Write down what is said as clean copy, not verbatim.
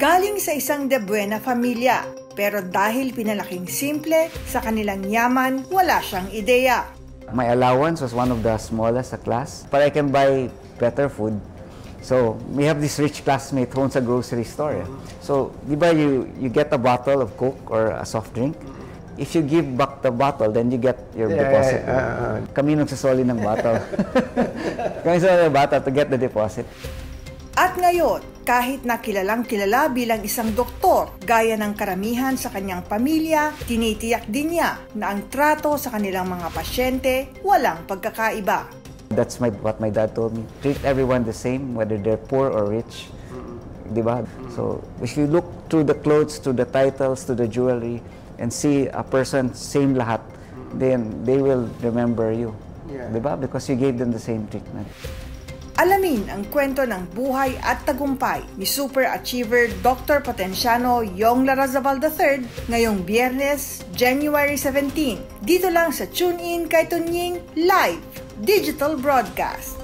Galing sa isang de buena familia, pero dahil pinalaking simple, sa kanilang yaman, wala siyang ideya. My allowance was one of the smallest sa class, but I can buy better food. So, we have this rich classmate who owns a grocery store. So, di ba you get a bottle of Coke or a soft drink? If you give back the bottle, then you get your deposit. Kami nagsasoli ng bottle. Kami nagsasoli ng bottle to get the deposit. At ngayon, kahit na kilalang kilala bilang isang doktor, gaya ng karamihan sa kanyang pamilya, tinitiyak din niya na ang trato sa kanilang mga pasyente walang pagkakaiba. That's what my dad told me. Treat everyone the same, whether they're poor or rich. Diba? So, if you look through the clothes, to the titles, to the jewelry, and see a person same lahat, then they will remember you. Diba? Because you gave them the same treatment. Alamin ang kwento ng buhay at tagumpay ni Super Achiever Dr. Potenciano Yong Larazabal III ngayong Biyernes, January 17, dito lang sa TuneIn kay Tunying Live Digital Broadcast.